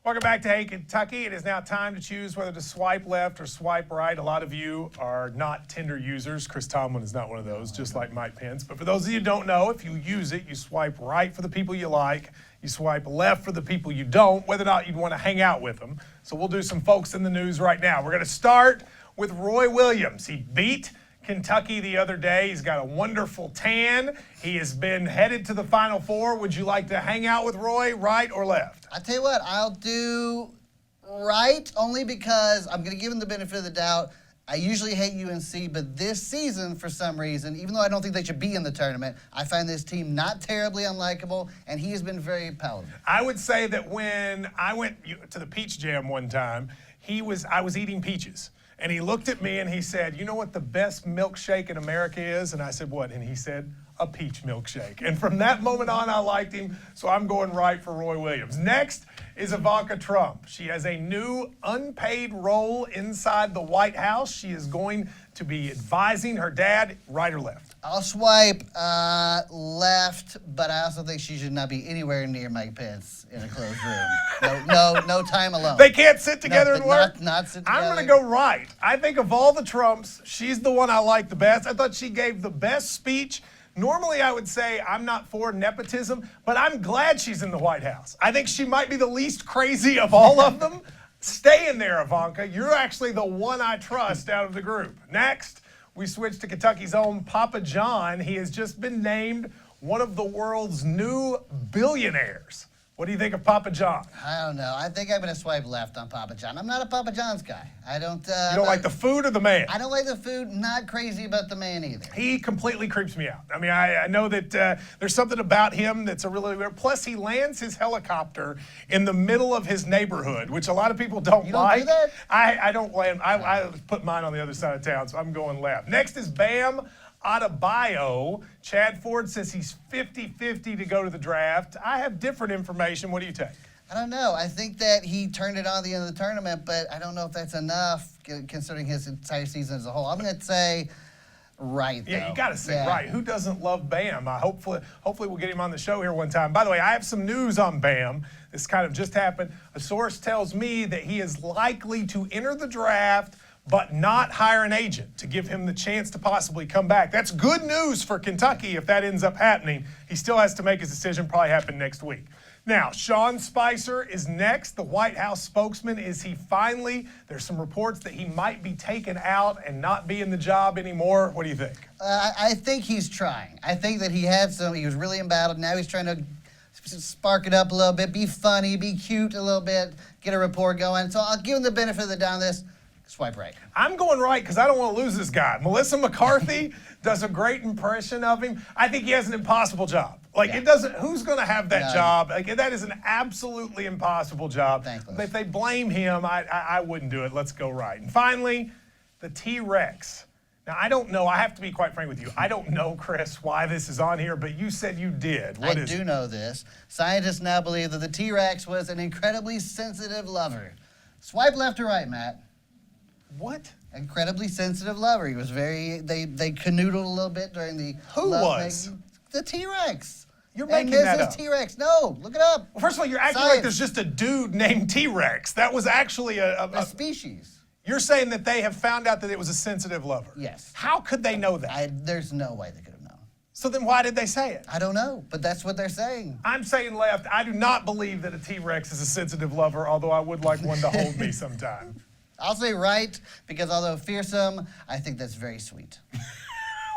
Welcome back to Hey Kentucky. It is now time to choose whether to swipe left or swipe right. A lot of you are not Tinder users. Chris Tomlin is not one of those, just like Mike Pence. But for those of you who don't know, if you use it, you swipe right for the people you like. You swipe left for the people you don't, whether or not you'd want to hang out with them. So we'll do some folks in the news right now. We're going to start with Roy Williams. He beat Kentucky the other day. He's got a wonderful tan. He has been headed to the Final Four. Would you like to hang out with Roy, right or left? I tell you what, I'll do right, only because I'm going to give him the benefit of the doubt. I usually hate UNC, but this season, for some reason, even though I don't think they should be in the tournament, I find this team not terribly unlikable, and he has been very palatable. I would say that when I went to the Peach Jam one time, I was eating peaches. And he looked at me and he said, "You know what the best milkshake in America is?" And I said, "What?" And he said, "A peach milkshake." And from that moment on, I liked him, so I'm going right for Roy Williams. Next is Ivanka Trump. She has a new unpaid role inside the White House. She is going to be advising her dad, right or left? I'll swipe left, but I also think she should not be anywhere near Mike Pence in a closed room. No time alone. They can't sit together and work? Not sit together. I'm going to go right. I think of all the Trumps, she's the one I like the best. I thought she gave the best speech. Normally, I would say I'm not for nepotism, but I'm glad she's in the White House. I think she might be the least crazy of all of them. Stay in there, Ivanka. You're actually the one I trust out of the group. Next, we switch to Kentucky's own Papa John. He has just been named one of the world's new billionaires. What do you think of Papa John? I don't know. I think I'm going to swipe left on Papa John. I'm not a Papa John's guy. I don't. You don't like the food or the man? I don't like the food. Not crazy about the man either. He completely creeps me out. I mean, I know that there's something about him that's a really weird. Plus, he lands his helicopter in the middle of his neighborhood, which a lot of people don't like. You don't do that? I don't land. I put mine on the other side of town, so I'm going left. Next is Bam Adebayo. Chad Ford says he's 50-50 to go to the draft. I have different information. What do you take? I don't know. I think that he turned it on at the end of the tournament, but I don't know if that's enough considering his entire season as a whole. I'm going to say right, though. Yeah, you got to say right. Who doesn't love Bam? Hopefully we'll get him on the show here one time. By the way, I have some news on Bam. This kind of just happened. A source tells me that he is likely to enter the draft but not hire an agent to give him the chance to possibly come back. That's good news for Kentucky if that ends up happening. He still has to make his decision, probably happen next week. Now, Sean Spicer is next, the White House spokesman. There's some reports that he might be taken out and not be in the job anymore. What do you think? I think he's trying. I think that he was really embattled. Now he's trying to spark it up a little bit, be funny, be cute a little bit, get a rapport going. So I'll give him the benefit of the doubt on this. Swipe right. I'm going right because I don't want to lose this guy. Melissa McCarthy does a great impression of him. I think he has an impossible job. Who's going to have that job? That is an absolutely impossible job. Thankless. If they blame him, I wouldn't do it. Let's go right. And finally, the T-Rex. Now, I don't know. I have to be quite frank with you. I don't know, Chris, why this is on here, but you said you did. I do know this. Scientists now believe that the T-Rex was an incredibly sensitive lover. Swipe left or right, Matt? What? Incredibly sensitive lover. He was they canoodled a little bit during the Who was? The T-Rex. You're making that up. This is T-Rex. No, look it up. Well, first of all, you're acting like there's just a dude named T-Rex. That was actually a species. You're saying that they have found out that it was a sensitive lover. Yes. How could they know that? There's no way they could have known. So then why did they say it? I don't know, but that's what they're saying. I'm saying left. I do not believe that a T-Rex is a sensitive lover, although I would like one to hold me sometime. I'll say right, because although fearsome, I think that's very sweet.